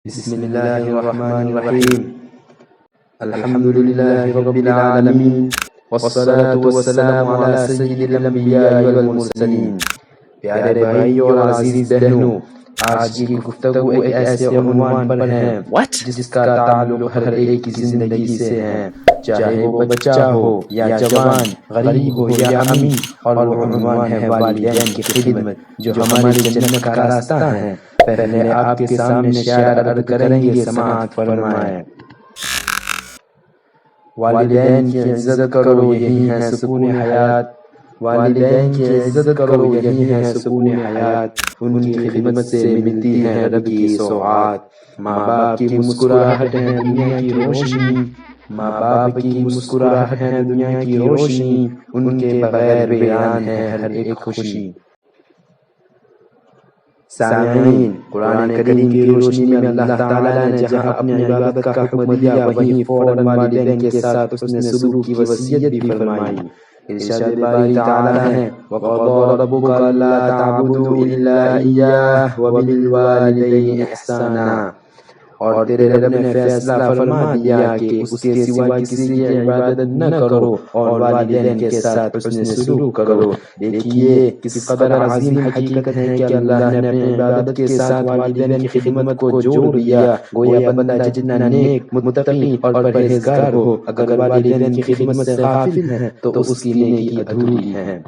بسم الله الرحمن الرحيم. الحمد لله رب العالمين، والصلاة والسلام على سید الانبیاء والمرسلین. پیارے بھائیوں اور عزیز بہنوں، آج کی گفتگو ایک ایسے عنوان پر ہے جس کا تعلق ہر ایک کی زندگی سے ہے، چاہے وہ بچہ ہو یا جوان، غریب ہو یا امیر، اور وہ عنوان ہے والدین کی خدمت، جو ہماری جنت کا راستہ ہے. پہلے آپ کے سامنے شعر عرض کریں گے، سماعت فرمائیں. والدین کی عزت کرو، یہی ہے سکون حیات. والدین کی عزت کرو، یہی ہے سکون حیات. ان کی خدمت سے ملتی ہے رب کی سوغات. ماں باپ کی مسکراہٹ ہے دنیا کی روشنی. ماں باپ کی مسکراہٹ ہے دنیا کی روشنی. ان کے بغیر ویران ہے ہر ایک خوشی. سامعین، قرآن کریم کی روشنی میں اللہ تعالیٰ نے جہاں اپنی عبادت کا حکم دیا، وہیں فوراً والدین کے ساتھ اس نے سلوک کی وصیت بھی فرمائی. ارشاد باری تعالیٰ ہے: وَقَضَىٰ رَبُّكَ أَلَّا تَعْبُدُوا إِلَّا إِيَّاهُ وَبِالْوَالِدَيْنِ إِحْسَانًا. اور تیرے رب نے فیصلہ فرما دیا کہ اس کے سوا کسی کی عبادت نہ کرو اور والدین کے ساتھ حسن سلوک کرو. دیکھیے کس قدر عظیم حقیقت ہے کہ اللہ نے اپنی عبادت کے ساتھ والدین کی خدمت کو جوڑ دیا. گویا بندہ جتنا نیک، متقی اور پرہیزگار ہو، اگر والدین کی خدمت سے غافل ہے تو اس کی نیکی ادھوری ہے.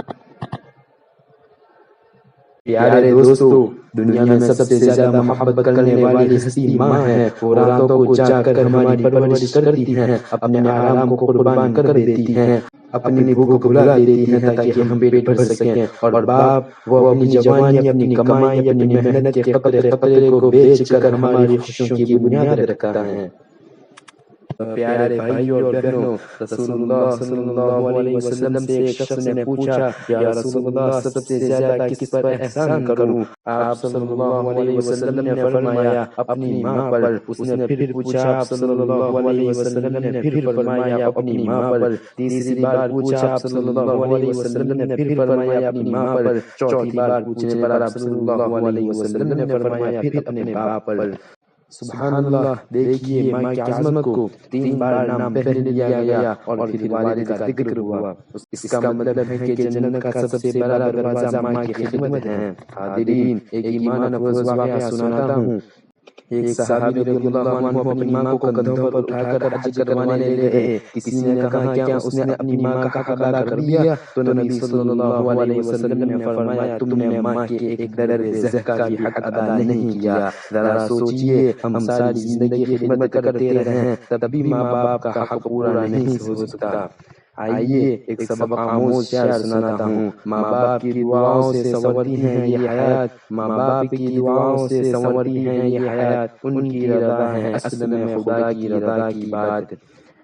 پیارے دوستو، دنیا میں سب سے زیادہ محبت کرنے والی ہستی ماں ہے. وہ راتوں کو جاگ کر ہماری پرورش کرتی ہیں، اپنے آرام کو قربان کر دیتی ہیں، اپنی بھوک بھلا دیتی ہیں تاکہ ہم پیٹ بھر سکیں. اور باپ، وہ اپنی جوانی، اپنی کمائی، اپنی محنت کے قطرے قطرے کو بیچ کر ہماری خوشیوں کی بنیاد رکھتا ہے. پیارے بھائیوں اور بہنوں، رسول اللہ صلی اللہ علیہ وسلم سے ایک شخص نے پوچھا: یا رسول اللہ، سب سے زیادہ کس پر احسان کروں؟ آپ صلی اللہ علیہ وسلم نے فرمایا: اپنی ماں پر. اس نے پھر پوچھا، آپ صلی اللہ علیہ وسلم نے پھر فرمایا: اپنی ماں پر. تیسری بار پوچھا، آپ صلی اللہ علیہ وسلم نے پھر فرمایا: اپنی ماں پر. چوتھی بار پوچھنے پر آپ صلی اللہ علیہ وسلم نے فرمایا: پھر اپنے باپ پر. سبحان اللہ! دیکھیے ماں کی عظمت کو. 3 بار نام پہلے لیا گیا اور پھر والد کا ذکر ہوا. اس کا مطلب ہے کہ جنت کا سب سے بڑا دروازہ ماں کی خدمت ہے. حاضرین، ایک ایمان افروز واقعہ سناتا ہوں. ایک صحابی رضی اللہ عنہ اپنی ماں کو کندھوں پر اٹھا کر حج کروانے لے گئے. کسی نے کہا: کیا اس نے اپنی ماں کا حق ادا کر دیا؟ تو نبی صلی اللہ علیہ وسلم نے فرمایا: تم نے ماں کے ایک درد ذہ کا بھی حق ادا نہیں کیا. ذرا سوچئے، ہم ساری زندگی خدمت کرتے رہے ہیں تب بھی ماں باپ کا حق پورا نہیں ہو سکتا. آئیے ایک سبق آموز شعر سناتا ہوں. ماں باپ کی دعاؤں سے سنورتی ہے یہ حیات. ماں باپ کی دعاؤں سے سنورتی ہے یہ حیات. ان کی رضا ہے اصل میں خدا کی رضا کی بات.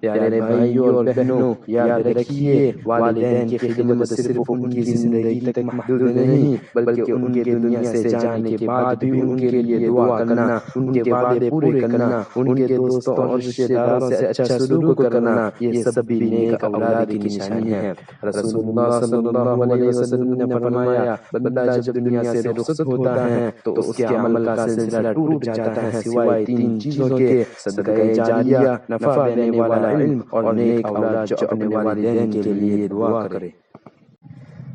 پیارے بھائیوں اور بہنوں، یاد رکھیے، والدین کی خدمت صرف ان کی زندگی تک محدود نہیں، بلکہ ان کے دنیا سے جانے کے بعد بھی ان کے لیے دعا کرنا، ان کے وعدے پورے کرنا، ان کے دوستوں اور رشتہ داروں سے اچھا سلوک کرنا، یہ سب بھی نیک اولاد کی نشانی ہے. رسول اللہ صلی اللہ علیہ وسلم نے فرمایا: بندہ جب دنیا سے رخصت ہوتا ہے تو اس کے عمل کا سلسلہ ٹوٹ جاتا ہے سوائے 3 چیزوں کے: صدقہ جاریہ، نفع دینے والا علم، اور نیک اولاد جو اپنے والدین کے لیے دعا کرے.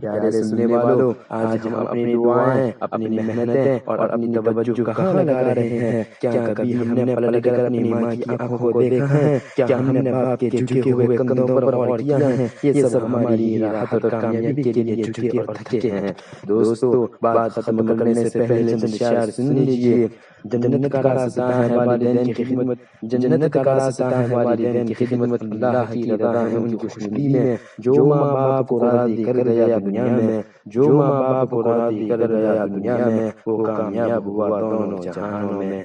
پیارے سننے والوں، آج ہم اپنی دعائیں، اپنی محنتیں اور اپنی توجہ کہاں لگا رہے ہیں؟ کیا کبھی ہم نے پلٹ کر اپنی ماں کی آنکھوں کو دیکھا ہے؟ کیا ہم نے باپ کے جھکے ہوئے کندھوں پر غور کیا ہے؟ یہ سب ہماری راحت اور کامیابی کے لیے جھکے اور تھکے ہیں. دوستو، بات ختم کرنے سے پہلے چند شعر سن لیجئے. جنت کا راستہ ہے والدین کی خدمت. جنت کا راستہ ہے والدین کی خدمت. اللہ کی رضا ہے ان کی خوشنودی میں. جو ماں باپ کو راضی کر گیا دنیا میں، جو ماں باپ کو راضی کر گیا دنیا میں، وہ کامیاب ہوا دونوں جہانوں میں.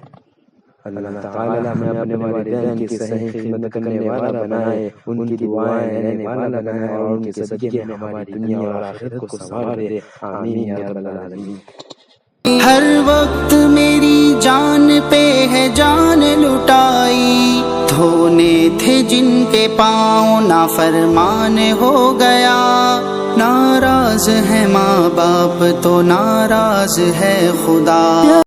اللہ تعالیٰ ہمیں اپنے والدین کی صحیح خدمت کرنے والا بنائے، ان کی دعائیں لینے والا بنائے، اور ان کے صدقے میں ہماری دنیا اور آخرت کو سنوار دے. آمین یا رب العالمین. ہر وقت میری جان پہ ہے جان لٹائی، دھونے تھے جن کے پاؤں نافرمان ہو گیا. ناراض ہے ماں باپ تو ناراض ہے خدا.